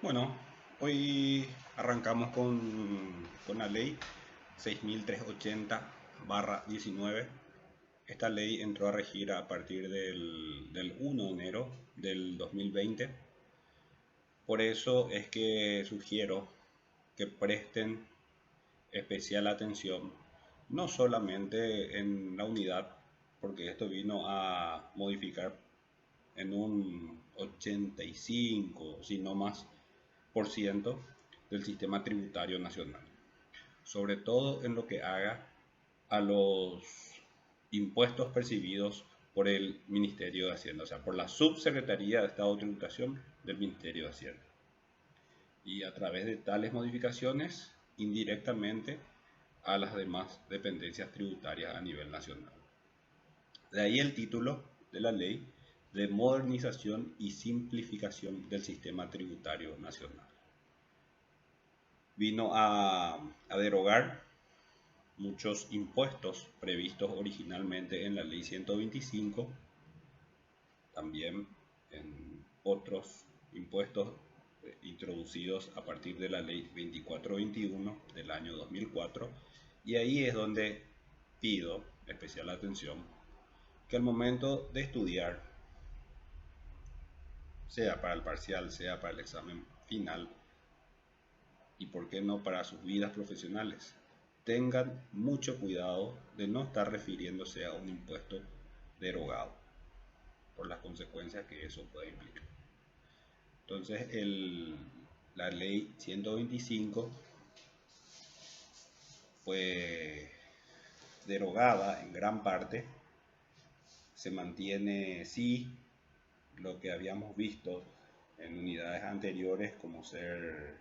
Bueno, hoy arrancamos con la ley 6380/19. Esta ley entró a regir a partir del 1 de enero del 2020. Por eso es que sugiero que presten especial atención, no solamente en la unidad, porque esto vino a modificar en un 85, si no más, por ciento del sistema tributario nacional, sobre todo en lo que haga a los impuestos percibidos por el Ministerio de Hacienda, o sea, por la Subsecretaría de Estado de Tributación del Ministerio de Hacienda. Y a través de tales modificaciones, indirectamente a las demás dependencias tributarias a nivel nacional. De ahí el título de la ley de modernización y simplificación del sistema tributario nacional. Vino a derogar muchos impuestos previstos originalmente en la ley 125, también en otros impuestos introducidos a partir de la ley 2421 del año 2004, y ahí es donde pido especial atención que al momento de estudiar, sea para el parcial, sea para el examen final, y por qué no para sus vidas profesionales, tengan mucho cuidado de no estar refiriéndose a un impuesto derogado por las consecuencias que eso puede implicar. Entonces, la ley 125 fue derogada en gran parte. Se mantiene, sí, lo que habíamos visto en unidades anteriores, como ser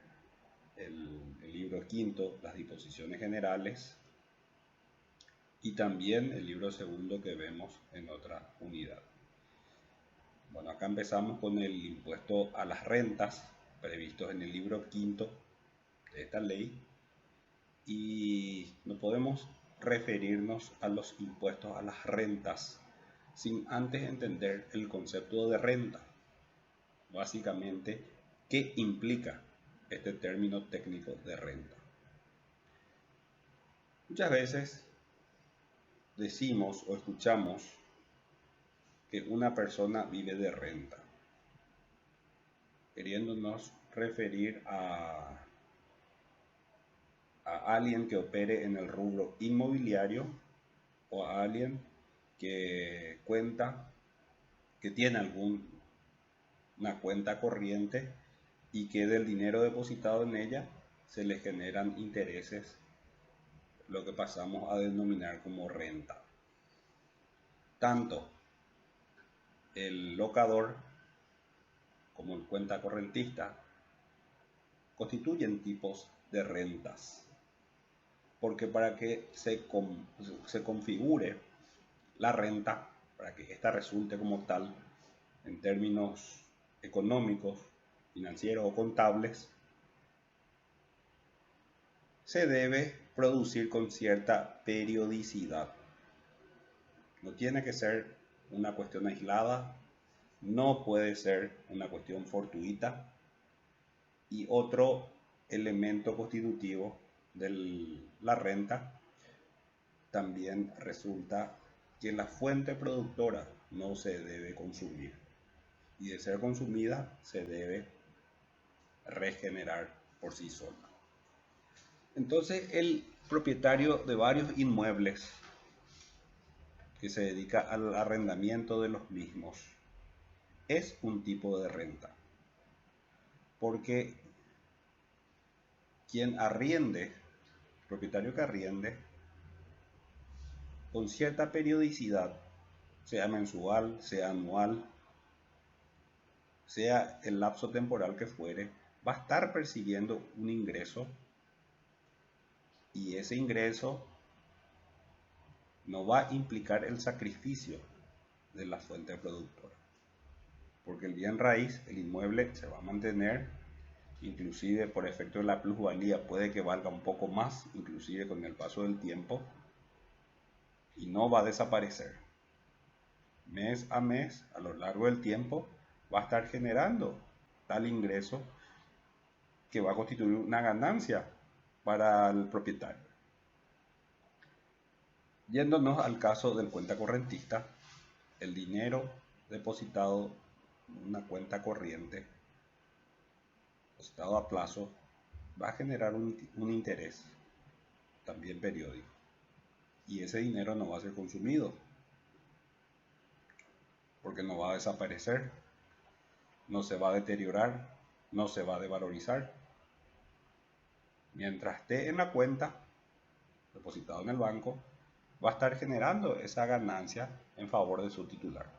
el libro quinto, las disposiciones generales, y también el libro segundo que vemos en otra unidad. Bueno, acá empezamos con el impuesto a las rentas previstos en el libro quinto de esta ley, y no podemos referirnos a los impuestos a las rentas sin antes entender el concepto de renta. Básicamente, ¿qué implica este término técnico de renta? Muchas veces decimos o escuchamos que una persona vive de renta, queriéndonos referir a alguien que opere en el rubro inmobiliario o a alguien que que tiene una cuenta corriente y que del dinero depositado en ella se le generan intereses, lo que pasamos a denominar como renta. Tanto el locador como el cuenta correntista constituyen tipos de rentas, porque para que se configure la renta, para que ésta resulte como tal en términos económicos, financieros o contables, se debe producir con cierta periodicidad. No tiene que ser una cuestión aislada, no puede ser una cuestión fortuita. Y otro elemento constitutivo de la renta también resulta que la fuente productora no se debe consumir, y de ser consumida se debe regenerar por sí sola. Entonces, el propietario de varios inmuebles que se dedica al arrendamiento de los mismos es un tipo de renta, porque quien arriende, el propietario que arriende, con cierta periodicidad, sea mensual, sea anual, sea el lapso temporal que fuere, va a estar percibiendo un ingreso, y ese ingreso no va a implicar el sacrificio de la fuente productora, porque el bien raíz, el inmueble, se va a mantener, inclusive por efecto de la plusvalía puede que valga un poco más, inclusive con el paso del tiempo, y no va a desaparecer. Mes a mes, a lo largo del tiempo, va a estar generando tal ingreso que va a constituir una ganancia para el propietario. Yéndonos al caso del cuenta correntista, el dinero depositado en una cuenta corriente, depositado a plazo, va a generar un interés también periódico. Y ese dinero no va a ser consumido, porque no va a desaparecer, no se va a deteriorar, no se va a devalorizar. Mientras esté en la cuenta, depositado en el banco, va a estar generando esa ganancia en favor de su titular.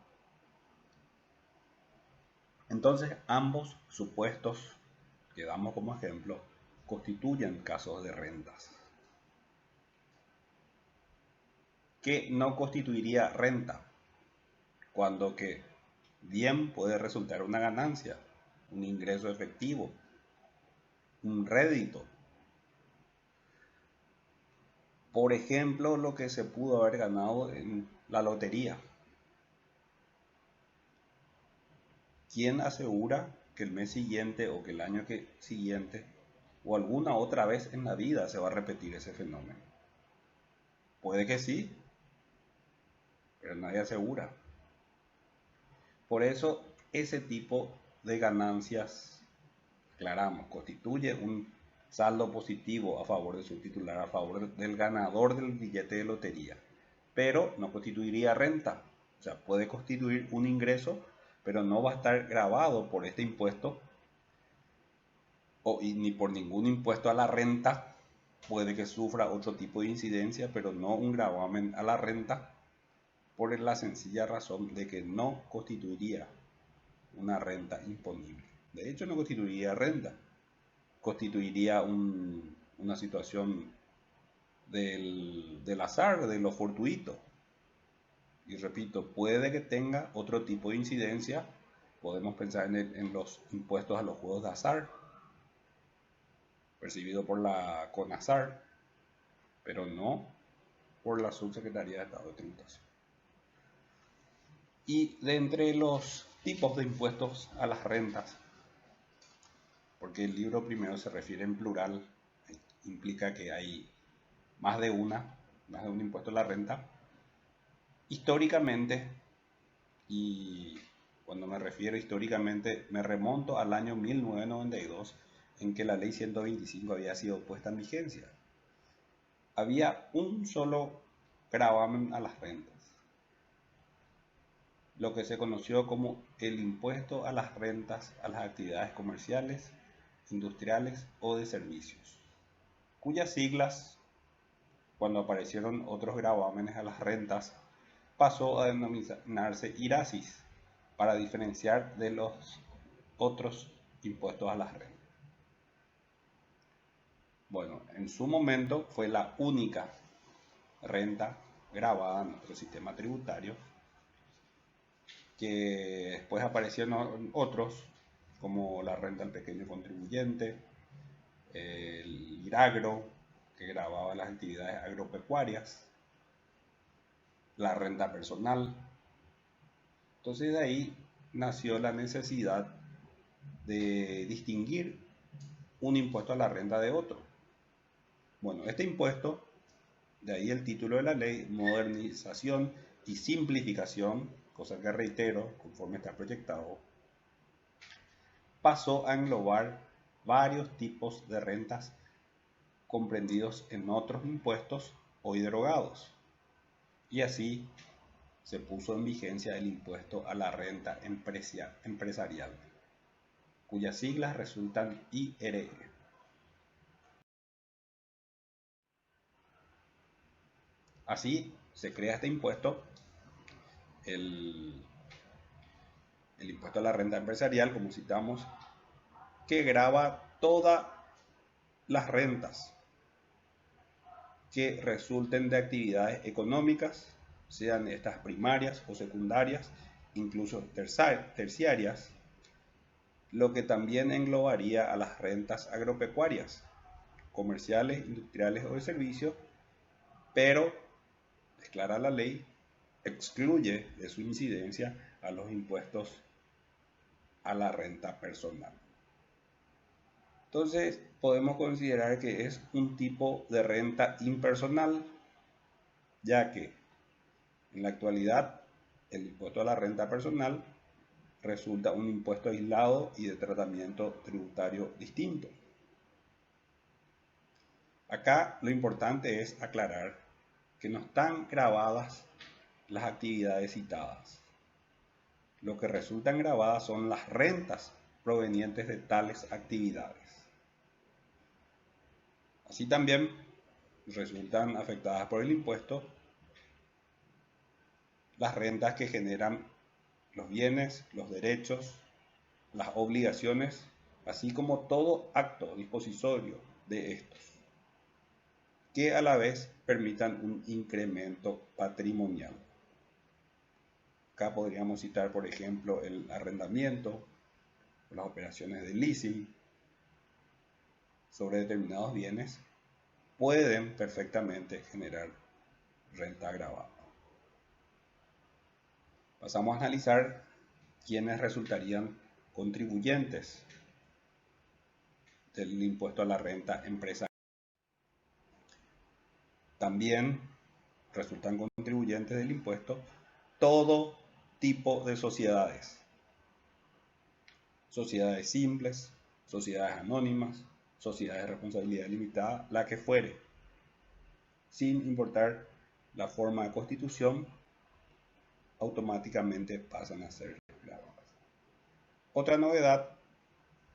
Entonces, ambos supuestos que damos como ejemplo constituyen casos de rentas. ¿Qué no constituiría renta? Cuando que bien puede resultar una ganancia, un ingreso efectivo, un rédito. Por ejemplo, lo que se pudo haber ganado en la lotería. ¿Quién asegura que el mes siguiente o que el año siguiente o alguna otra vez en la vida se va a repetir ese fenómeno? Puede que sí, pero nadie asegura. Por eso, ese tipo de ganancias, aclaramos, constituye un saldo positivo a favor de su titular, a favor del ganador del billete de lotería, pero no constituiría renta. O sea, puede constituir un ingreso, pero no va a estar grabado por este impuesto ni por ningún impuesto a la renta. Puede que sufra otro tipo de incidencia, pero no un gravamen a la renta, por la sencilla razón de que no constituiría una renta imponible. De hecho, no constituiría renta, constituiría una situación del azar, de lo fortuito. Y repito, puede que tenga otro tipo de incidencia. Podemos pensar en los impuestos a los juegos de azar, percibido por la CONASAR, pero no por la Subsecretaría de Estado de Tributación. Y de entre los tipos de impuestos a las rentas, porque el libro primero se refiere en plural, implica que hay más de un impuesto a la renta. Históricamente, y cuando me refiero históricamente, me remonto al año 1992, en que la ley 125 había sido puesta en vigencia. Había un solo gravamen a las rentas, lo que se conoció como el impuesto a las rentas a las actividades comerciales, industriales o de servicios, cuyas siglas, cuando aparecieron otros gravámenes a las rentas, pasó a denominarse IRASIS, para diferenciar de los otros impuestos a las rentas. Bueno, en su momento fue la única renta grabada en nuestro sistema tributario, que después aparecieron otros, como la renta al pequeño contribuyente, el IRAGRO, que grababa las actividades agropecuarias, la renta personal. Entonces de ahí nació la necesidad de distinguir un impuesto a la renta de otro. Bueno, este impuesto, de ahí el título de la ley, modernización y simplificación, cosa que reitero, conforme está proyectado, pasó a englobar varios tipos de rentas comprendidos en otros impuestos hoy derogados. Y así se puso en vigencia el impuesto a la renta empresarial, cuyas siglas resultan IRE. Así se crea este impuesto, el impuesto a la renta empresarial, como citamos, que grava todas las rentas que resulten de actividades económicas, sean estas primarias o secundarias, incluso terciarias, lo que también englobaría a las rentas agropecuarias, comerciales, industriales o de servicios, pero, declara la ley, excluye de su incidencia a los impuestos a la renta personal. Entonces podemos considerar que es un tipo de renta impersonal, ya que en la actualidad el impuesto a la renta personal resulta un impuesto aislado y de tratamiento tributario distinto. Acá lo importante es aclarar que no están grabadas las actividades citadas. Lo que resultan grabadas son las rentas provenientes de tales actividades. Así también resultan afectadas por el impuesto las rentas que generan los bienes, los derechos, las obligaciones, así como todo acto disposorio de estos, que a la vez permitan un incremento patrimonial. Acá podríamos citar, por ejemplo, el arrendamiento, las operaciones de leasing sobre determinados bienes, pueden perfectamente generar renta agravada. Pasamos a analizar quiénes resultarían contribuyentes del impuesto a la renta empresarial. También resultan contribuyentes del impuesto todo tipo de sociedades. Sociedades simples, sociedades anónimas, sociedades de responsabilidad limitada, la que fuere, sin importar la forma de constitución, automáticamente pasan a ser grabadas. Otra novedad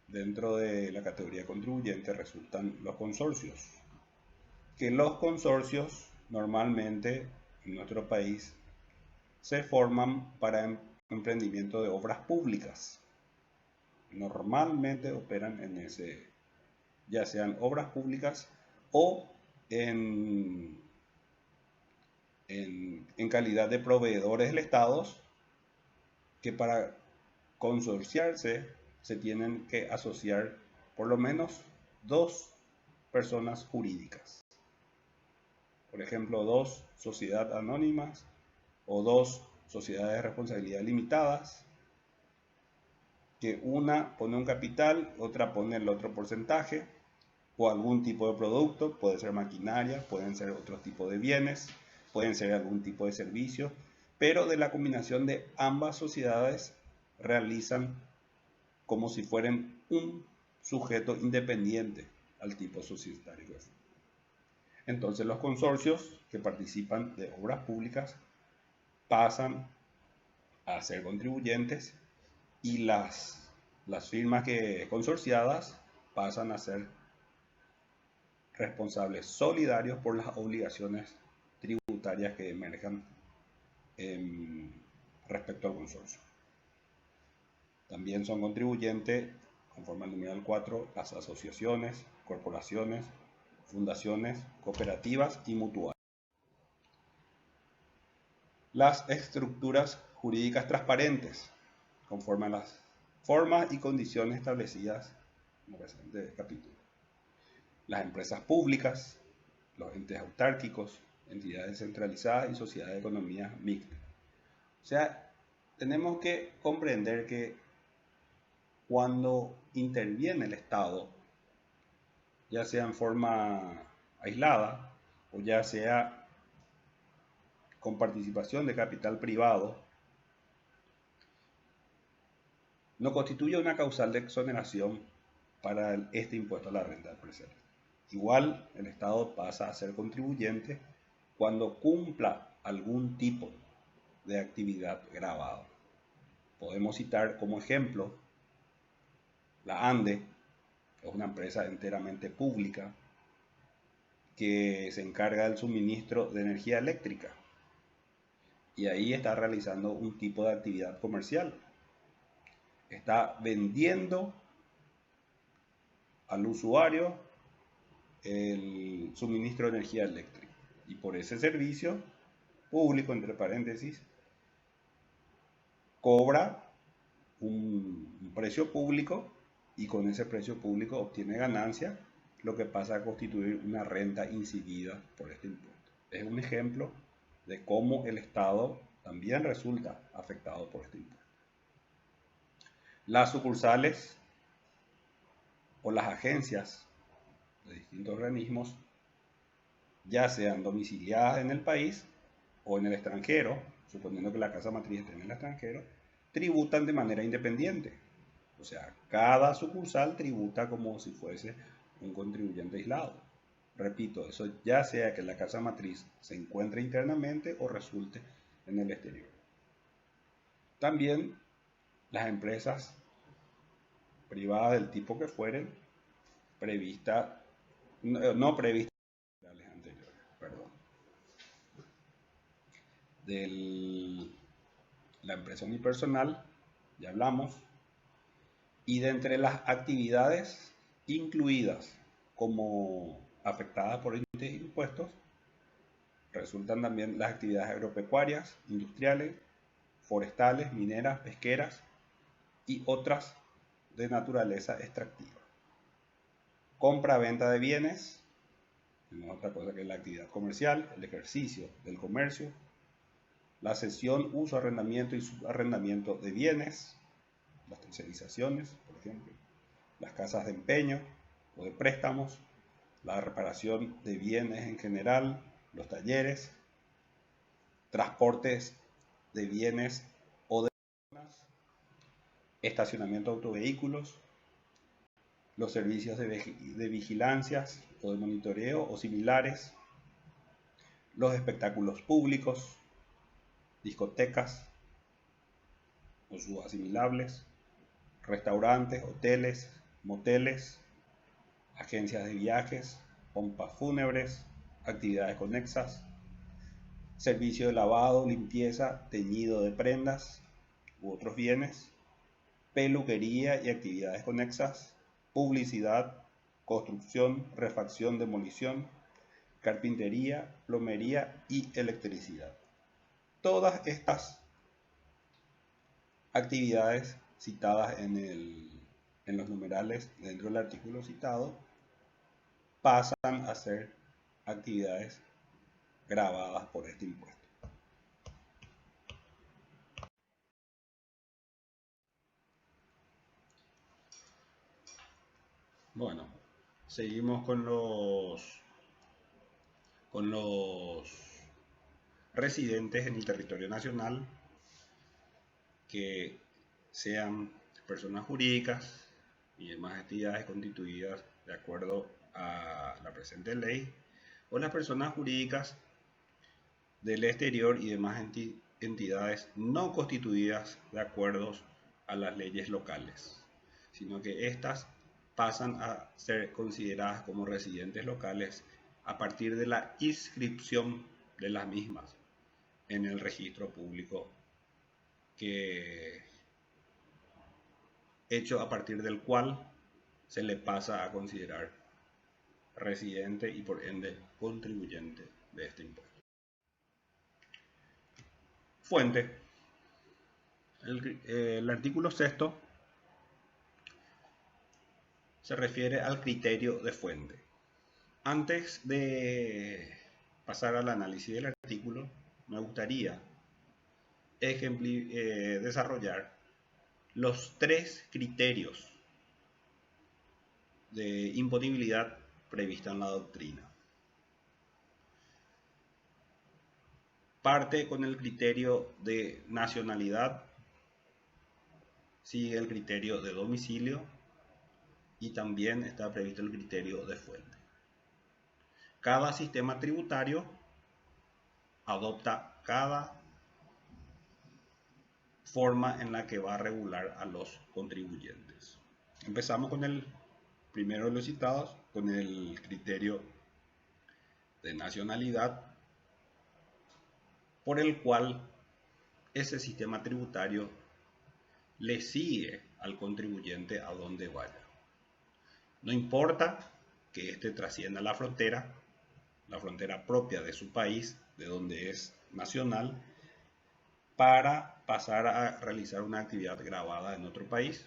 dentro de la categoría contribuyente resultan los consorcios, que los consorcios normalmente en nuestro país se forman para emprendimiento de obras públicas. Normalmente operan en ese, ya sean obras públicas o en calidad de proveedores del Estado, que para consorciarse se tienen que asociar por lo menos dos personas jurídicas. Por ejemplo, dos sociedades anónimas o dos sociedades de responsabilidad limitadas, que una pone un capital, otra pone el otro porcentaje, o algún tipo de producto, puede ser maquinaria, pueden ser otros tipos de bienes, pueden ser algún tipo de servicio, pero de la combinación de ambas sociedades realizan como si fueran un sujeto independiente al tipo societario. Entonces los consorcios que participan de obras públicas pasan a ser contribuyentes y las firmas que consorciadas pasan a ser responsables solidarios por las obligaciones tributarias que emerjan respecto al consorcio. También son contribuyentes, conforme al numeral 4, las asociaciones, corporaciones, fundaciones, cooperativas y mutuales. Las estructuras jurídicas transparentes, conforme a las formas y condiciones establecidas en el presente capítulo. Las empresas públicas, los entes autárquicos, entidades centralizadas y sociedades de economía mixta. O sea, tenemos que comprender que cuando interviene el Estado, ya sea en forma aislada o ya sea con participación de capital privado, no constituye una causal de exoneración para este impuesto a la renta empresarial. Igual, el Estado pasa a ser contribuyente cuando cumpla algún tipo de actividad gravada. Podemos citar como ejemplo la ANDE, que es una empresa enteramente pública que se encarga del suministro de energía eléctrica, y ahí está realizando un tipo de actividad comercial. Está vendiendo al usuario el suministro de energía eléctrica, y por ese servicio público, entre paréntesis, cobra un precio público y con ese precio público obtiene ganancia, lo que pasa a constituir una renta incidida por este impuesto. Es un ejemplo de cómo el Estado también resulta afectado por este impuesto. Las sucursales o las agencias de distintos organismos, ya sean domiciliadas en el país o en el extranjero, suponiendo que la casa matriz esté en el extranjero, tributan de manera independiente. O sea, cada sucursal tributa como si fuese un contribuyente aislado. Repito, eso ya sea que la casa matriz se encuentre internamente o resulte en el exterior. También las empresas privadas del tipo que fueren, previstas, no previstas anteriores, perdón, de la empresa unipersonal, ya hablamos, y de entre las actividades incluidas como afectadas por impuestos, resultan también las actividades agropecuarias, industriales, forestales, mineras, pesqueras y otras de naturaleza extractiva. Compra-venta de bienes, no es otra cosa que la actividad comercial, el ejercicio del comercio, la cesión, uso, arrendamiento y subarrendamiento de bienes, las tercerizaciones, por ejemplo, las casas de empeño o de préstamos, la reparación de bienes en general, los talleres, transportes de bienes o de personas, estacionamiento de autovehículos, los servicios de vigilancias o de monitoreo o similares, los espectáculos públicos, discotecas o sus asimilables, restaurantes, hoteles, moteles, agencias de viajes, pompas fúnebres, actividades conexas, servicio de lavado, limpieza, teñido de prendas u otros bienes, peluquería y actividades conexas, publicidad, construcción, refacción, demolición, carpintería, plomería y electricidad. Todas estas actividades citadas en los numerales dentro del artículo citado pasan a ser actividades gravadas por este impuesto. Bueno, seguimos con los residentes en el territorio nacional que sean personas jurídicas y demás entidades constituidas de acuerdo a la presente ley, o las personas jurídicas del exterior y demás entidades no constituidas de acuerdo a las leyes locales, sino que éstas pasan a ser consideradas como residentes locales a partir de la inscripción de las mismas en el registro público, que hecho a partir del cual se le pasa a considerar residente y por ende contribuyente de este impuesto. Fuente. El artículo sexto se refiere al criterio de fuente. Antes de pasar al análisis del artículo, me gustaría desarrollar los tres criterios de imponibilidad prevista en la doctrina. Parte con el criterio de nacionalidad, sigue el criterio de domicilio y también está previsto el criterio de fuente. Cada sistema tributario adopta cada forma en la que va a regular a los contribuyentes. Empezamos con el primero de los citados, con el criterio de nacionalidad, por el cual ese sistema tributario le sigue al contribuyente a donde vaya. No importa que éste trascienda la frontera propia de su país, de donde es nacional, para pasar a realizar una actividad grabada en otro país.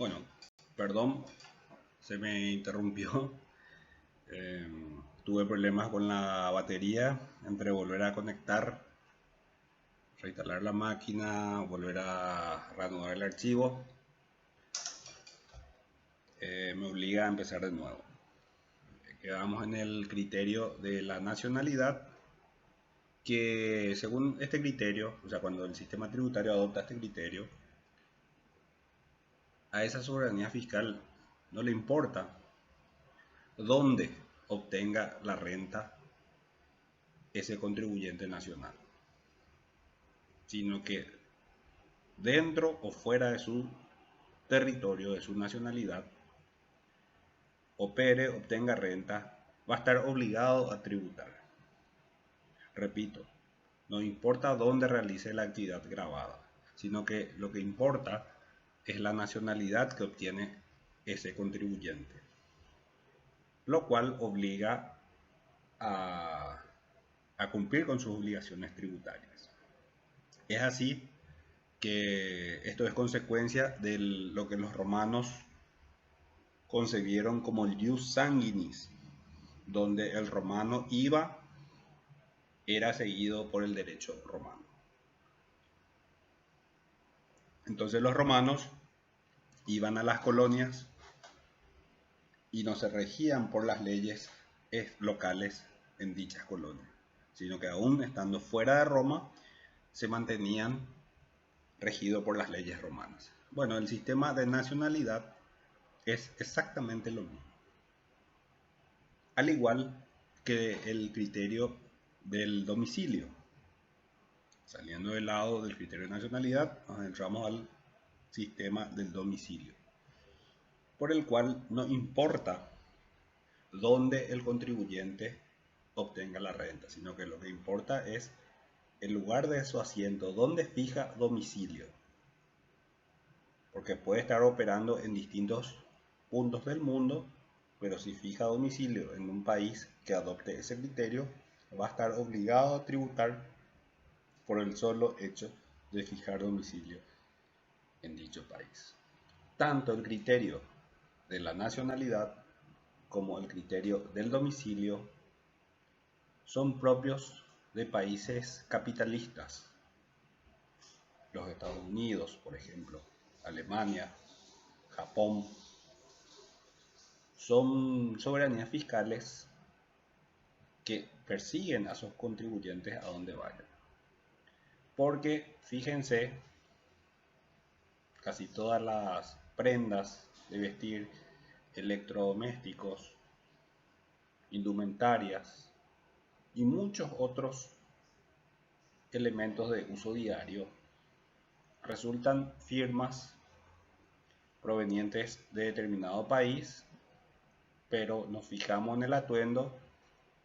Bueno, perdón, se me interrumpió. Eh, Tuve problemas con la batería entre volver a conectar, reinstalar la máquina, volver a reanudar el archivo. Me obliga a empezar de nuevo. Quedamos en el criterio de la nacionalidad, que según este criterio, o sea, cuando el sistema tributario adopta este criterio, a esa soberanía fiscal no le importa dónde obtenga la renta ese contribuyente nacional, sino que dentro o fuera de su territorio, de su nacionalidad, opere, obtenga renta, va a estar obligado a tributar. Repito, no importa dónde realice la actividad grabada, sino que lo que importa es la nacionalidad que obtiene ese contribuyente, lo cual obliga a, a cumplir con sus obligaciones tributarias. Es así que esto es consecuencia de lo que los romanos concebieron como el ius sanguinis, donde el romano iba, era seguido por el derecho romano. Entonces los romanos iban a las colonias y no se regían por las leyes locales en dichas colonias, sino que aún estando fuera de Roma, se mantenían regidos por las leyes romanas. Bueno, el sistema de nacionalidad es exactamente lo mismo. Al igual que el criterio del domicilio. Saliendo del lado del criterio de nacionalidad, nos entramos al sistema del domicilio, por el cual no importa dónde el contribuyente obtenga la renta, sino que lo que importa es el lugar de su asiento, donde fija domicilio, porque puede estar operando en distintos puntos del mundo, pero si fija domicilio en un país que adopte ese criterio, va a estar obligado a tributar por el solo hecho de fijar domicilio en dicho país. Tanto el criterio de la nacionalidad como el criterio del domicilio son propios de países capitalistas. Los Estados Unidos, por ejemplo, Alemania, Japón, son soberanías fiscales que persiguen a sus contribuyentes a donde vayan. Porque, fíjense, casi todas las prendas de vestir, electrodomésticos, indumentarias y muchos otros elementos de uso diario resultan firmas provenientes de determinado país, pero nos fijamos en el atuendo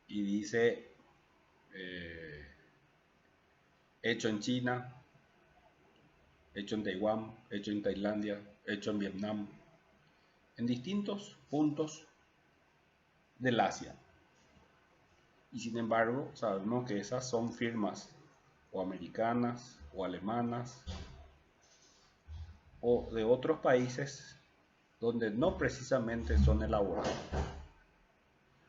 y dice hecho en China, hecho en Taiwán, hecho en Tailandia, hecho en Vietnam, en distintos puntos del Asia. Y sin embargo, sabemos que esas son firmas o americanas o alemanas o de otros países donde no precisamente son elaboradas.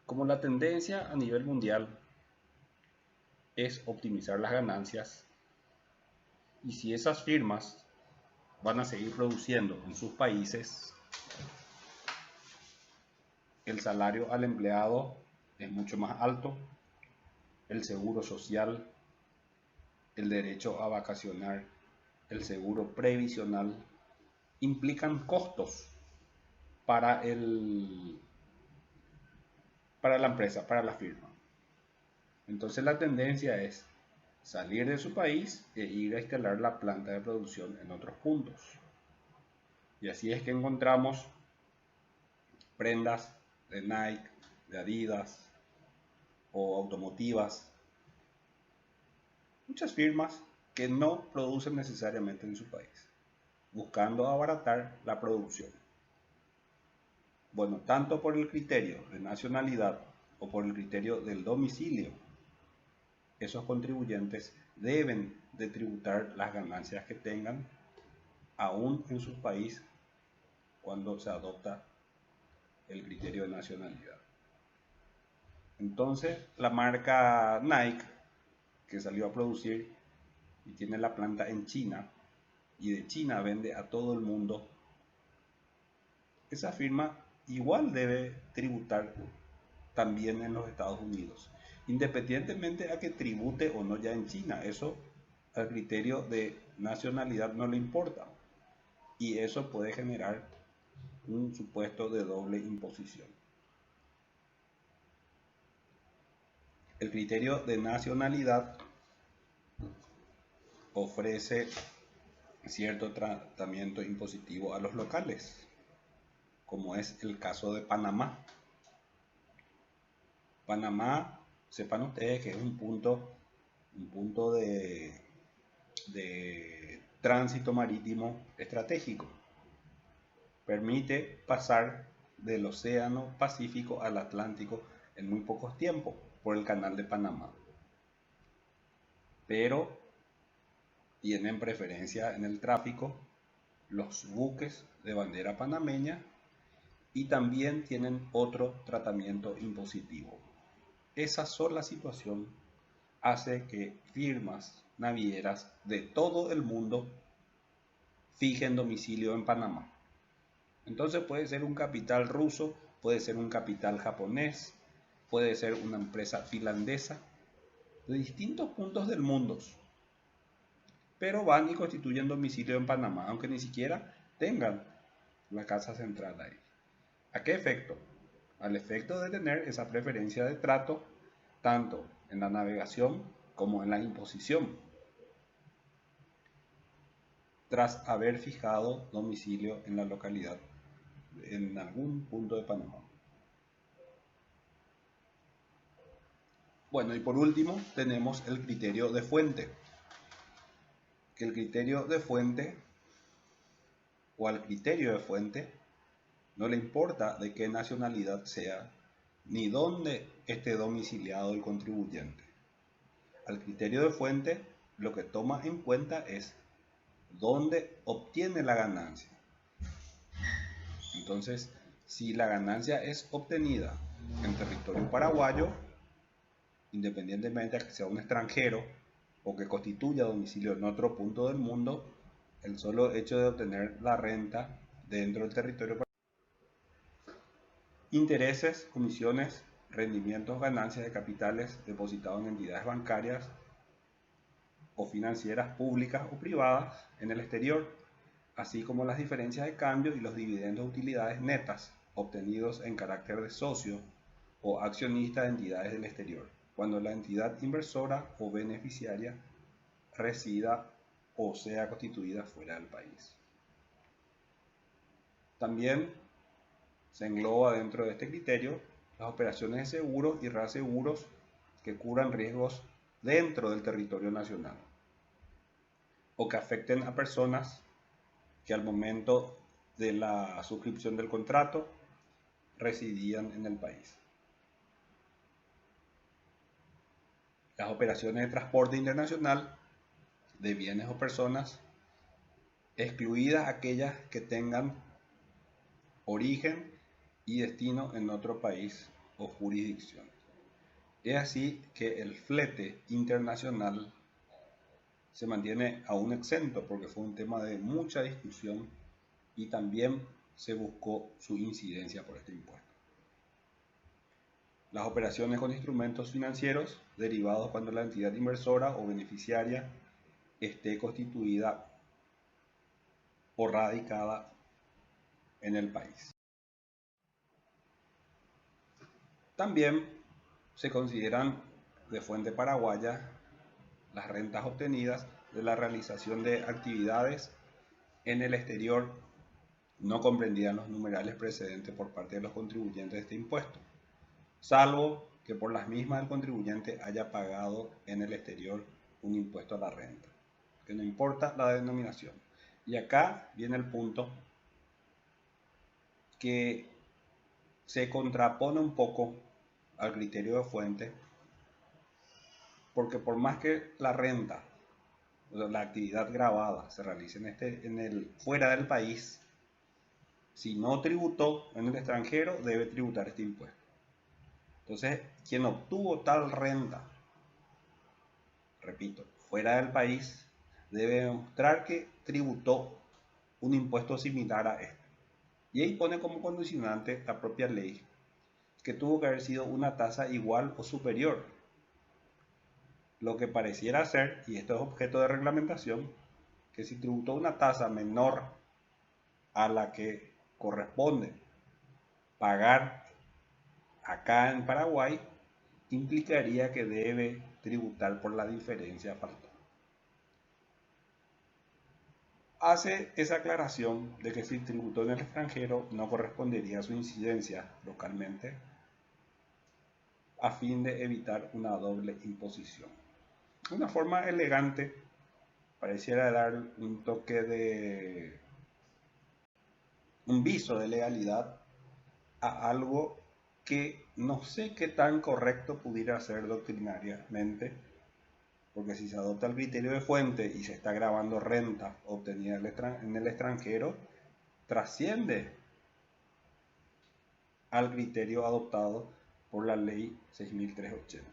Como la tendencia a nivel mundial es optimizar las ganancias, y si esas firmas van a seguir produciendo en sus países, el salario al empleado es mucho más alto, el seguro social, el derecho a vacacionar, el seguro previsional, implican costos para la empresa, para la firma. Entonces la tendencia es salir de su país e ir a instalar la planta de producción en otros puntos. Y así es que encontramos prendas de Nike, de Adidas o automotivas, muchas firmas que no producen necesariamente en su país, buscando abaratar la producción. Bueno, tanto por el criterio de nacionalidad o por el criterio del domicilio, esos contribuyentes deben de tributar las ganancias que tengan aún en su país cuando se adopta el criterio de nacionalidad. Entonces, la marca Nike, que salió a producir y tiene la planta en China, y de China vende a todo el mundo, esa firma igual debe tributar también en los Estados Unidos, independientemente a que tribute o no ya en China. Eso al criterio de nacionalidad no le importa, y eso puede generar un supuesto de doble imposición. El criterio de nacionalidad ofrece cierto tratamiento impositivo a los locales, como es el caso de Panamá. Panamá, sepan ustedes que es un punto de tránsito marítimo estratégico. Permite pasar del Océano Pacífico al Atlántico en muy pocos tiempos por el Canal de Panamá. Pero tienen preferencia en el tráfico los buques de bandera panameña y también tienen otro tratamiento impositivo. Esa sola situación hace que firmas navieras de todo el mundo fijen domicilio en Panamá. Entonces puede ser un capital ruso, puede ser un capital japonés, puede ser una empresa finlandesa, de distintos puntos del mundo, pero van y constituyen domicilio en Panamá, aunque ni siquiera tengan la casa central ahí. ¿A qué efecto? Al efecto de tener esa preferencia de trato tanto en la navegación como en la imposición, tras haber fijado domicilio en la localidad en algún punto de Panamá. Bueno, y por último tenemos el criterio de fuente, que el criterio de fuente o al criterio de fuente no le importa de qué nacionalidad sea ni dónde esté domiciliado el contribuyente. Al criterio de fuente lo que toma en cuenta es dónde obtiene la ganancia. Entonces, si la ganancia es obtenida en territorio paraguayo, independientemente de que sea un extranjero o que constituya domicilio en otro punto del mundo, el solo hecho de obtener la renta dentro del territorio paraguayo, intereses, comisiones, rendimientos, ganancias de capitales depositados en entidades bancarias o financieras públicas o privadas en el exterior, así como las diferencias de cambio y los dividendos de utilidades netas obtenidos en carácter de socio o accionista de entidades del exterior, cuando la entidad inversora o beneficiaria resida o sea constituida fuera del país. También se engloba dentro de este criterio las operaciones de seguros y reaseguros que cubran riesgos dentro del territorio nacional o que afecten a personas que al momento de la suscripción del contrato residían en el país. Las operaciones de transporte internacional de bienes o personas, excluidas aquellas que tengan origen y destino en otro país o jurisdicción. Es así que el flete internacional se mantiene aún exento porque fue un tema de mucha discusión y también se buscó su incidencia por este impuesto. Las operaciones con instrumentos financieros derivados cuando la entidad inversora o beneficiaria esté constituida o radicada en el país. También se consideran de fuente paraguaya las rentas obtenidas de la realización de actividades en el exterior no comprendidas los numerales precedentes por parte de los contribuyentes de este impuesto, salvo que por las mismas el contribuyente haya pagado en el exterior un impuesto a la renta, que no importa la denominación. Y acá viene el punto que se contrapone un poco al criterio de fuente, porque por más que la renta, la actividad grabada se realice fuera del país, Si no tributó en el extranjero, debe tributar este impuesto. Entonces, quien obtuvo tal renta, repito, fuera del país, debe demostrar que tributó un impuesto similar a este. Y ahí pone como condicionante la propia ley, que tuvo que haber sido una tasa igual o superior. Lo que pareciera ser, y esto es objeto de reglamentación, que si tributó una tasa menor a la que corresponde pagar acá en Paraguay, implicaría que debe tributar por la diferencia faltante. Hace esa aclaración de que si tributó en el extranjero no correspondería a su incidencia localmente, a fin de evitar una doble imposición. Una forma elegante pareciera dar un toque de un viso de legalidad a algo que no sé qué tan correcto pudiera ser doctrinariamente, porque si se adopta el criterio de fuente y se está grabando renta obtenida en el extranjero, trasciende al criterio adoptado por la ley 6380.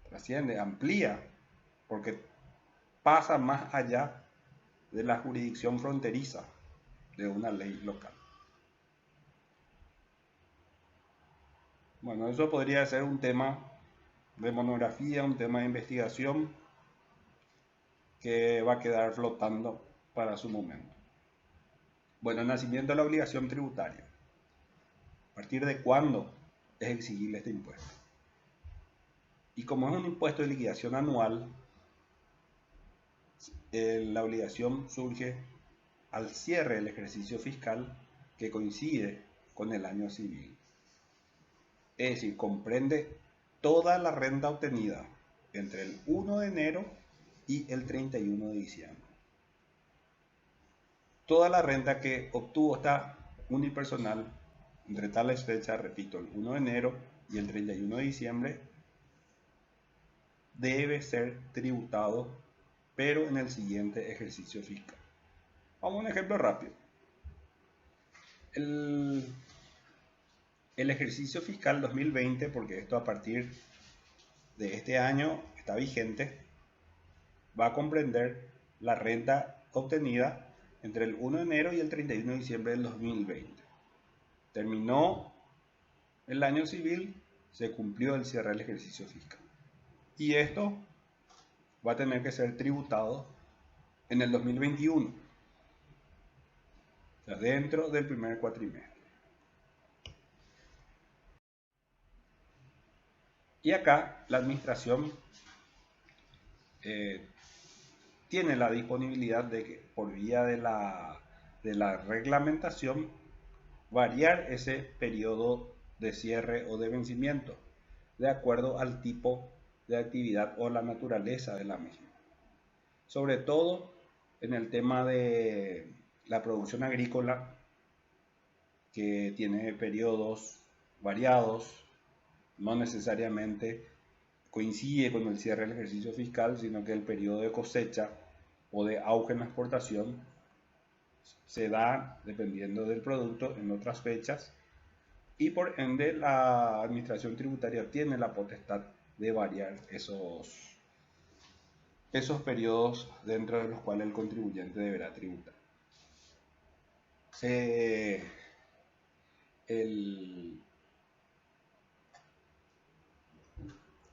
Trasciende, amplía, porque pasa más allá de la jurisdicción fronteriza de una ley local. Bueno, eso podría ser un tema de monografía, un tema de investigación que va a quedar flotando para su momento. Bueno, el nacimiento de la obligación tributaria. ¿A partir de cuándo es exigible este impuesto? Y como es un impuesto de liquidación anual, la obligación surge al cierre del ejercicio fiscal que coincide con el año civil. Es decir, comprende toda la renta obtenida entre el 1 de enero y el 31 de diciembre. Toda la renta que obtuvo esta unipersonal entre tales fechas, repito, el 1 de enero y el 31 de diciembre, debe ser tributado, pero en el siguiente ejercicio fiscal. Vamos a un ejemplo rápido. El ejercicio fiscal 2020, porque esto a partir de este año está vigente, va a comprender la renta obtenida entre el 1 de enero y el 31 de diciembre del 2020. Terminó el año civil, se cumplió el cierre del ejercicio fiscal. Y esto va a tener que ser tributado en el 2021, o sea, dentro del primer cuatrimestre. Y acá la administración tiene la disponibilidad de que por vía de la reglamentación variar ese periodo de cierre o de vencimiento de acuerdo al tipo de actividad o la naturaleza de la misma. Sobre todo en el tema de la producción agrícola, que tiene periodos variados, no necesariamente coincide con el cierre del ejercicio fiscal, sino que el periodo de cosecha o de auge en la exportación se da dependiendo del producto en otras fechas, y por ende la administración tributaria tiene la potestad de variar esos periodos dentro de los cuales el contribuyente deberá tributar.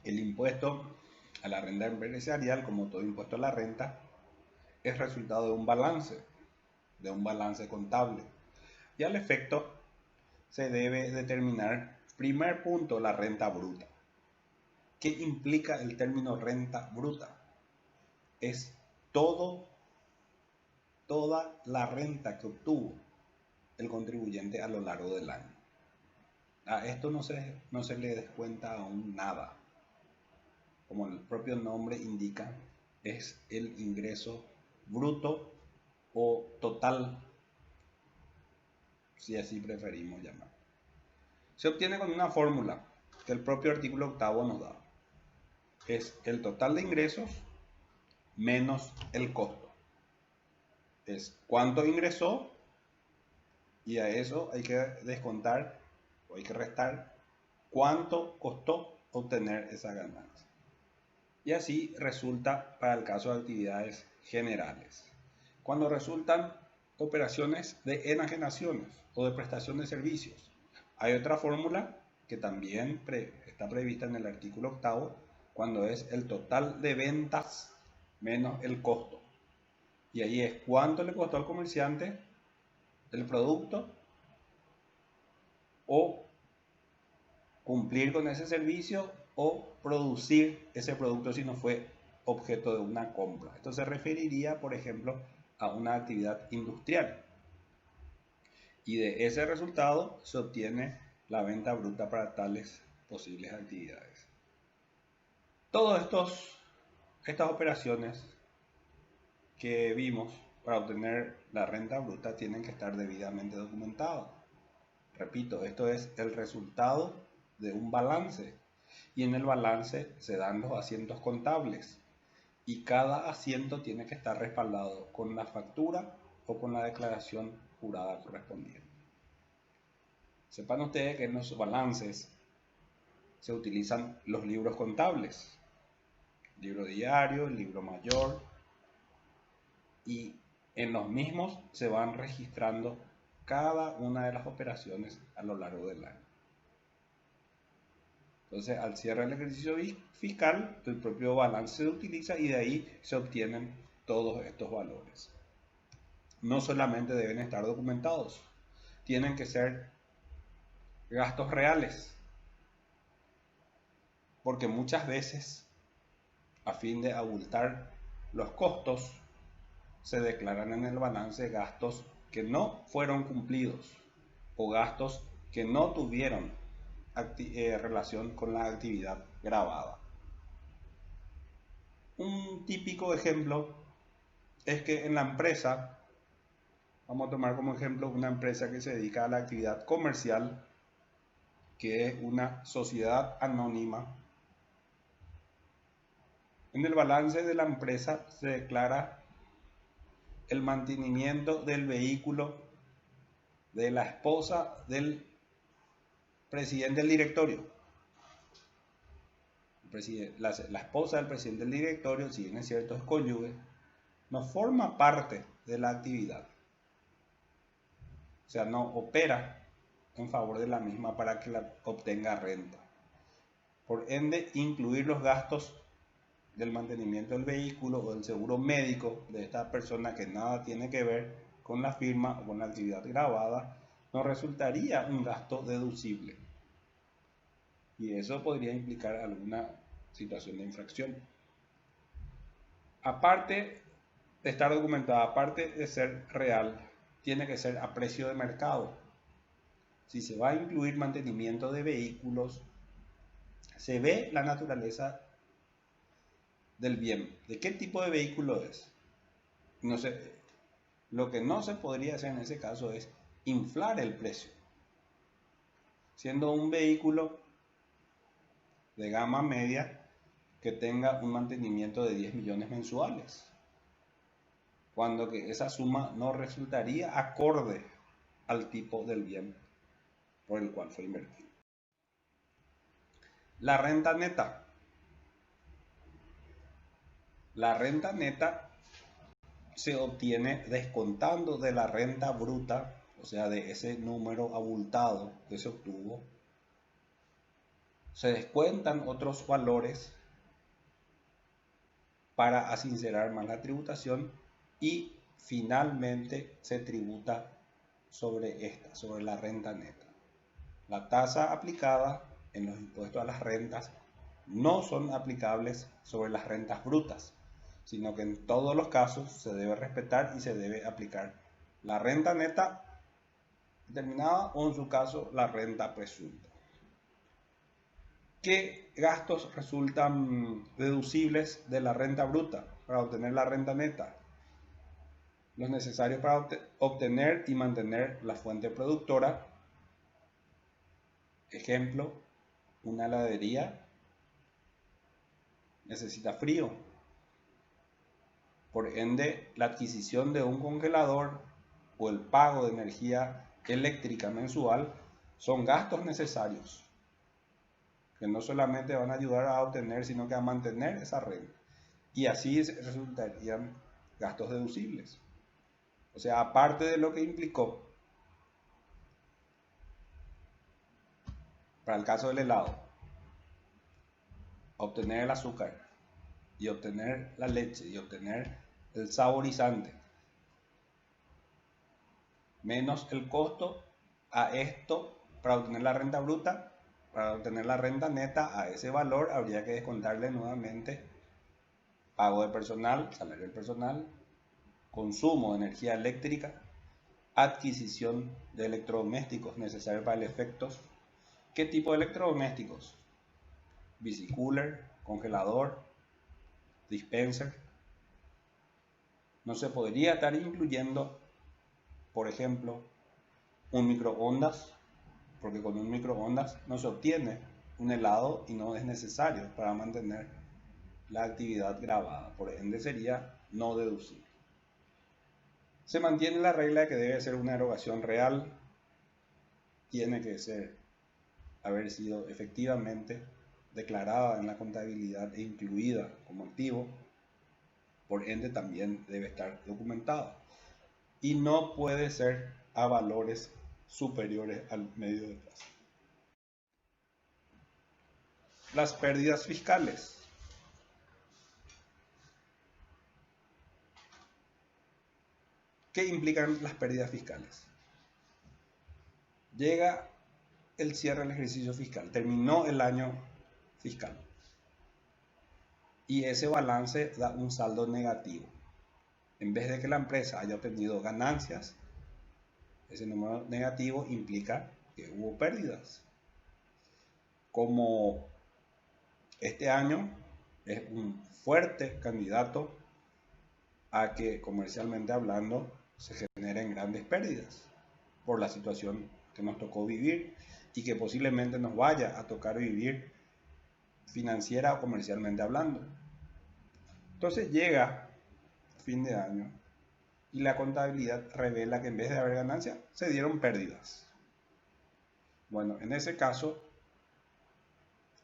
El impuesto a la renta empresarial, como todo impuesto a la renta, es resultado de un balance contable. Y al efecto se debe determinar, primer punto, la renta bruta. ¿Qué implica el término renta bruta? Es toda la renta que obtuvo el contribuyente a lo largo del año. A esto no se le descuenta aún nada. Como el propio nombre indica, es el ingreso bruto o total, si así preferimos llamar. Se obtiene con una fórmula que el propio artículo 8 nos da. Es el total de ingresos menos el costo. Es cuánto ingresó Y a eso hay que descontar o hay que restar cuánto costó obtener esa ganancia. Y así resulta para el caso de actividades generales. Cuando resultan operaciones de enajenaciones o de prestación de servicios, hay otra fórmula que también está prevista en el artículo octavo, cuando es el total de ventas menos el costo. Y ahí es cuánto le costó al comerciante el producto o cumplir con ese servicio o producir ese producto si no fue objeto de una compra. Esto se referiría, por ejemplo, a una actividad industrial. Y de ese resultado se obtiene la venta bruta para tales posibles actividades. Todas estas operaciones que vimos para obtener la renta bruta tienen que estar debidamente documentadas. Repito, esto es el resultado de un balance. Y en el balance se dan los asientos contables. Y cada asiento tiene que estar respaldado con la factura o con la declaración jurada correspondiente. Sepan ustedes que en los balances se utilizan los libros contables. Libro diario, libro mayor. Y en los mismos se van registrando cada una de las operaciones a lo largo del año. Entonces, al cierre del ejercicio fiscal, el propio balance se utiliza y de ahí se obtienen todos estos valores. No solamente deben estar documentados, tienen que ser gastos reales, porque muchas veces, a fin de abultar los costos, se declaran en el balance gastos que no fueron cumplidos o gastos que no tuvieron relación con la actividad grabada. Un típico ejemplo es que en la empresa, vamos a tomar como ejemplo una empresa que se dedica a la actividad comercial, que es una sociedad anónima. En el balance de la empresa se declara el mantenimiento del vehículo de la esposa del presidente del directorio. La esposa del presidente del directorio, si bien es cierto es cónyuge, no forma parte de la actividad. O sea, no opera en favor de la misma para que la obtenga renta. Por ende, incluir los gastos del mantenimiento del vehículo o del seguro médico de esta persona que nada tiene que ver con la firma o con la actividad grabada, no resultaría un gasto deducible. Y eso podría implicar alguna situación de infracción. Aparte de estar documentada, aparte de ser real, tiene que ser a precio de mercado. Si se va a incluir mantenimiento de vehículos, se ve la naturaleza del bien. ¿De qué tipo de vehículo es? No sé, lo que no se podría hacer en ese caso es inflar el precio. Siendo un vehículo de gama media que tenga un mantenimiento de 10 millones mensuales, cuando que esa suma no resultaría acorde al tipo del bien por el cual fue invertido. La renta neta. La renta neta se obtiene descontando de la renta bruta, o sea, de ese número abultado que se obtuvo. Se descuentan otros valores para asincerar más la tributación y finalmente se tributa sobre la renta neta. La tasa aplicada en los impuestos a las rentas no son aplicables sobre las rentas brutas, sino que en todos los casos se debe respetar y se debe aplicar la renta neta determinada o en su caso la renta presunta. ¿Qué gastos resultan deducibles de la renta bruta para obtener la renta neta? Los necesarios para obtener y mantener la fuente productora. Ejemplo, una heladería necesita frío. Por ende, la adquisición de un congelador o el pago de energía eléctrica mensual son gastos necesarios, que no solamente van a ayudar a obtener, sino que a mantener esa renta. Y así resultarían gastos deducibles. O sea, aparte de lo que implicó para el caso del helado, obtener el azúcar y obtener la leche y obtener el saborizante, menos el costo, a esto, para obtener la renta bruta, para obtener la renta neta, a ese valor habría que descontarle nuevamente pago de personal, salario del personal, consumo de energía eléctrica, adquisición de electrodomésticos necesarios para el efecto. ¿Qué tipo de electrodomésticos? Bicicooler, congelador, dispenser. No se podría estar incluyendo, por ejemplo, un microondas, porque con un microondas no se obtiene un helado y no es necesario para mantener la actividad grabada, por ende sería no deducible. Se mantiene la regla de que debe ser una erogación real, tiene que haber sido efectivamente declarada en la contabilidad e incluida como activo, por ende también debe estar documentado y no puede ser a valores superiores al medio de plazo. Las pérdidas fiscales. ¿Qué implican las pérdidas fiscales? Llega el cierre del ejercicio fiscal, terminó el año fiscal y ese balance da un saldo negativo. En vez de que la empresa haya obtenido ganancias, ese número negativo implica que hubo pérdidas. Como este año es un fuerte candidato a que, comercialmente hablando, se generen grandes pérdidas por la situación que nos tocó vivir y que posiblemente nos vaya a tocar vivir financiera o comercialmente hablando. Entonces llega fin de año y la contabilidad revela que en vez de haber ganancias, se dieron pérdidas. Bueno, en ese caso,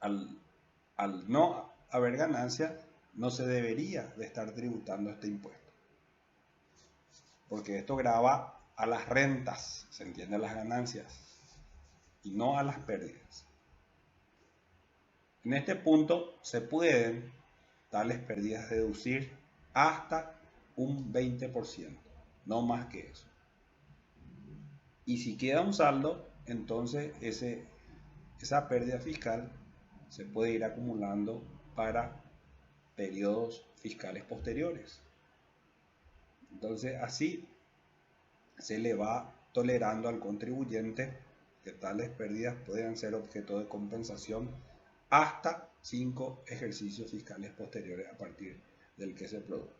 al no haber ganancias, no se debería de estar tributando este impuesto, porque esto grava a las rentas, se entiende, las ganancias, y no a las pérdidas. En este punto se pueden tales pérdidas deducir hasta un 20%, no más que eso. Y si queda un saldo, entonces esa pérdida fiscal se puede ir acumulando para periodos fiscales posteriores. Entonces así se le va tolerando al contribuyente que tales pérdidas puedan ser objeto de compensación hasta 5 ejercicios fiscales posteriores a partir del que se produjo.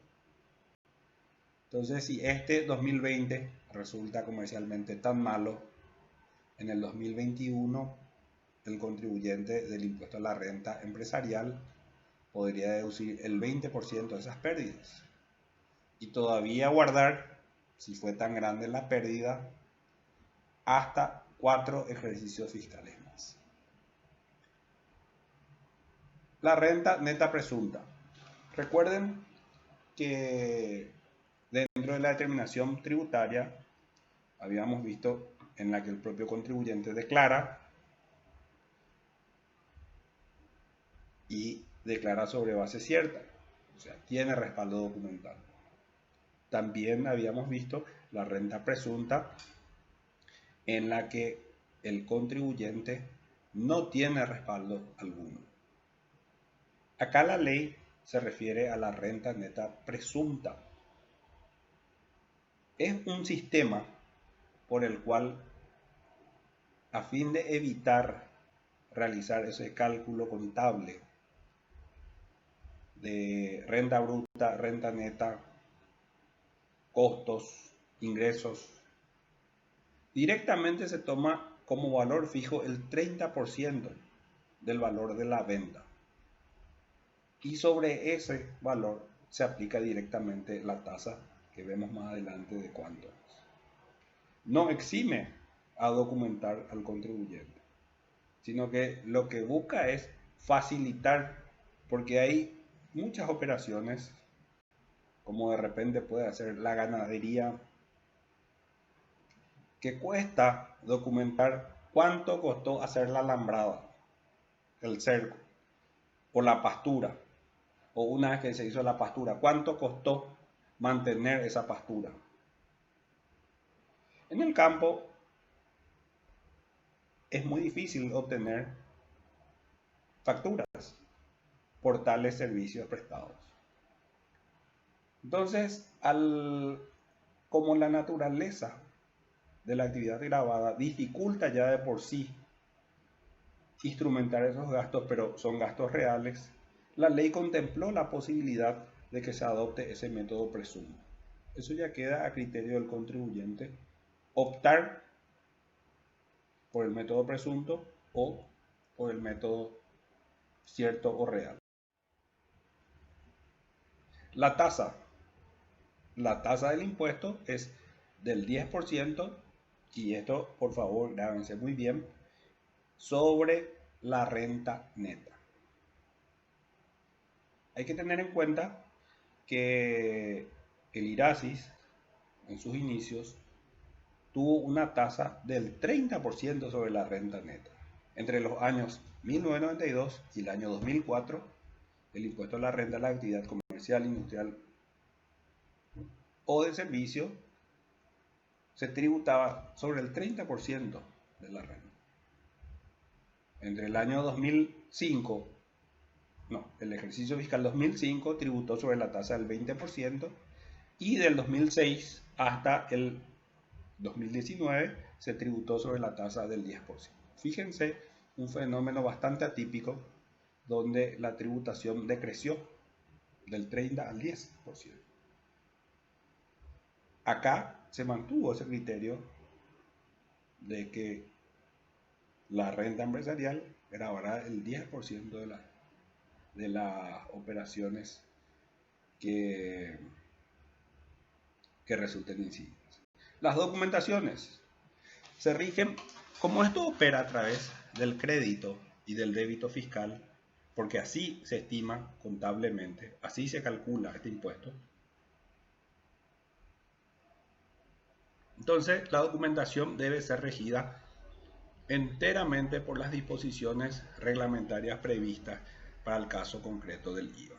Entonces, si este 2020 resulta comercialmente tan malo, en el 2021 el contribuyente del impuesto a la renta empresarial podría deducir el 20% de esas pérdidas y todavía guardar, si fue tan grande la pérdida, hasta 4 ejercicios fiscales más. La renta neta presunta. Recuerden que dentro de la determinación tributaria habíamos visto en la que el propio contribuyente declara y declara sobre base cierta, o sea, tiene respaldo documental. También habíamos visto la renta presunta en la que el contribuyente no tiene respaldo alguno. Acá la ley se refiere a la renta neta presunta. Es un sistema por el cual, a fin de evitar realizar ese cálculo contable de renta bruta, renta neta, costos, ingresos, directamente se toma como valor fijo el 30% del valor de la venta. Y sobre ese valor se aplica directamente la tasa que vemos más adelante de cuánto es. No exime a documentar al contribuyente, sino que lo que busca es facilitar, porque hay muchas operaciones, como de repente puede hacer la ganadería, que cuesta documentar cuánto costó hacer la alambrada, el cerco, o la pastura, o una vez que se hizo la pastura, cuánto costó mantener esa pastura. En el campo es muy difícil obtener facturas por tales servicios prestados. Entonces, como la naturaleza de la actividad grabada dificulta ya de por sí instrumentar esos gastos, pero son gastos reales, la ley contempló la posibilidad de que se adopte ese método presunto. Eso ya queda a criterio del contribuyente optar por el método presunto o por el método cierto o real. La tasa. La tasa del impuesto es del 10%, y esto por favor grábense muy bien, sobre la renta neta. Hay que tener en cuenta que el IRASIS en sus inicios tuvo una tasa del 30% sobre la renta neta. Entre los años 1992 y el año 2004, el impuesto a la renta de la actividad comercial, industrial o de servicio se tributaba sobre el 30% de la renta. Entre el año 2005, el ejercicio fiscal 2005 tributó sobre la tasa del 20%, y del 2006 hasta el 2019 se tributó sobre la tasa del 10%. Fíjense, un fenómeno bastante atípico donde la tributación decreció del 30 al 10%. Acá se mantuvo ese criterio de que la renta empresarial grabará el 10% de las operaciones que resulten incididas. Las documentaciones se rigen, como esto opera a través del crédito y del débito fiscal, porque así se estima contablemente, así se calcula este impuesto. Entonces, la documentación debe ser regida enteramente por las disposiciones reglamentarias previstas para el caso concreto del IVA.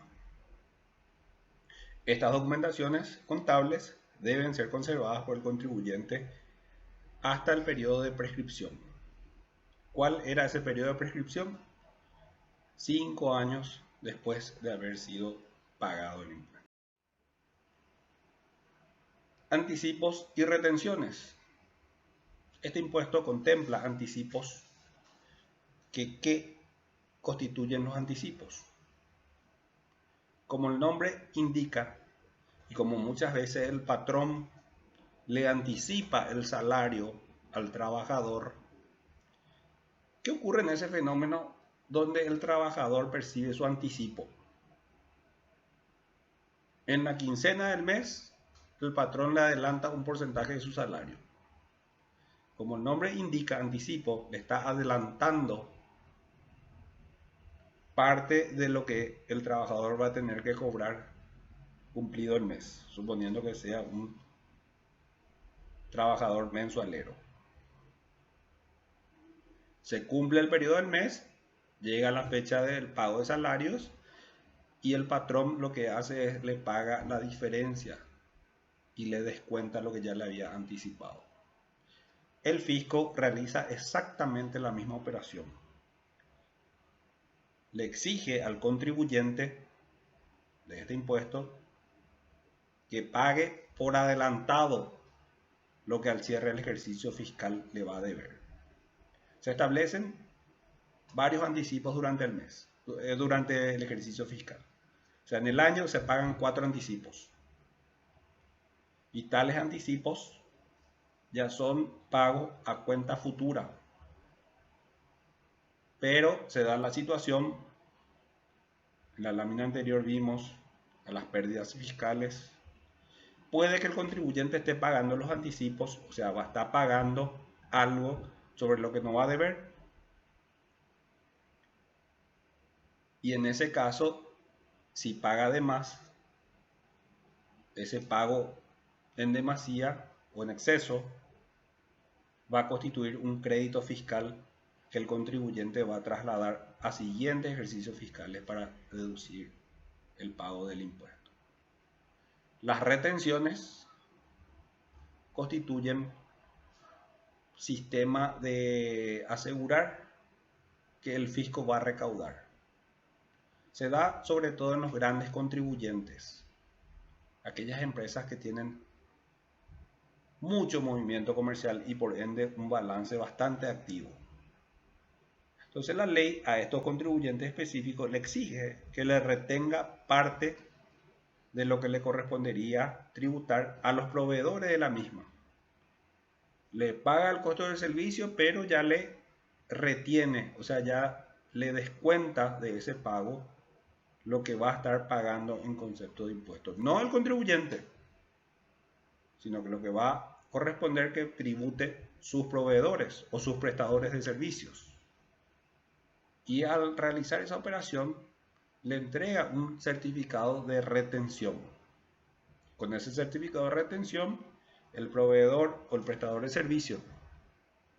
Estas documentaciones contables deben ser conservadas por el contribuyente hasta el periodo de prescripción. ¿Cuál era ese periodo de prescripción? 5 años después de haber sido pagado el impuesto. Anticipos y retenciones. Este impuesto contempla anticipos. ¿Qué constituyen los anticipos? Como el nombre indica, y como muchas veces el patrón le anticipa el salario al trabajador, ¿qué ocurre en ese fenómeno donde el trabajador percibe su anticipo? En la quincena del mes, el patrón le adelanta un porcentaje de su salario. Como el nombre indica, anticipo, le está adelantando parte de lo que el trabajador va a tener que cobrar cumplido el mes, suponiendo que sea un trabajador mensualero. Se cumple el periodo del mes, llega la fecha del pago de salarios, y el patrón lo que hace es le paga la diferencia y le descuenta lo que ya le había anticipado. El fisco realiza exactamente la misma operación. Le exige al contribuyente de este impuesto que pague por adelantado lo que al cierre del ejercicio fiscal le va a deber. Se establecen varios anticipos durante el mes, durante el ejercicio fiscal. O sea, en el año se pagan 4 anticipos. Y tales anticipos ya son pagos a cuenta futura. Pero se da la situación, en la lámina anterior vimos a las pérdidas fiscales. Puede que el contribuyente esté pagando los anticipos, o sea, va a estar pagando algo sobre lo que no va a deber. Y en ese caso, si paga de más, ese pago en demasía o en exceso va a constituir un crédito fiscal que el contribuyente va a trasladar a siguientes ejercicios fiscales para deducir el pago del impuesto. Las retenciones constituyen sistema de asegurar que el fisco va a recaudar. Se da sobre todo en los grandes contribuyentes, aquellas empresas que tienen mucho movimiento comercial y por ende un balance bastante activo. Entonces la ley a estos contribuyentes específicos le exige que le retenga parte de lo que le correspondería tributar a los proveedores de la misma. Le paga el costo del servicio, pero ya le retiene, o sea, ya le descuenta de ese pago lo que va a estar pagando en concepto de impuestos. No el contribuyente, sino que lo que va a corresponder que tribute sus proveedores o sus prestadores de servicios. Y al realizar esa operación, le entrega un certificado de retención. Con ese certificado de retención, el proveedor o el prestador de servicio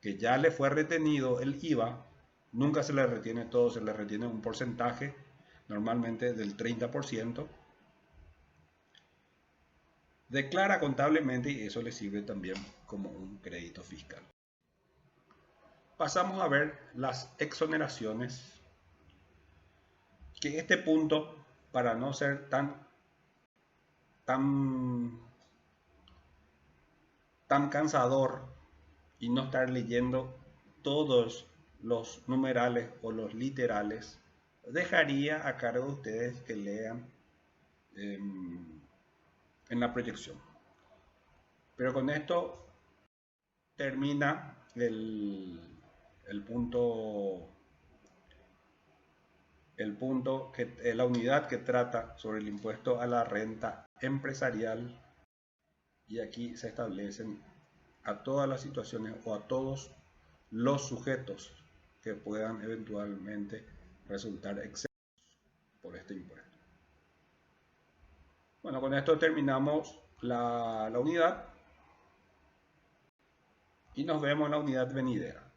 que ya le fue retenido el IVA, nunca se le retiene todo, se le retiene un porcentaje, normalmente del 30%, declara contablemente y eso le sirve también como un crédito fiscal. Pasamos a ver las exoneraciones, que este punto, para no ser tan cansador y no estar leyendo todos los numerales o los literales, dejaría a cargo de ustedes que lean en la proyección. Pero con esto termina el punto que la unidad que trata sobre el impuesto a la renta empresarial, y aquí se establecen a todas las situaciones o a todos los sujetos que puedan eventualmente resultar exentos por este impuesto. Bueno, con esto terminamos la unidad y nos vemos en la unidad venidera.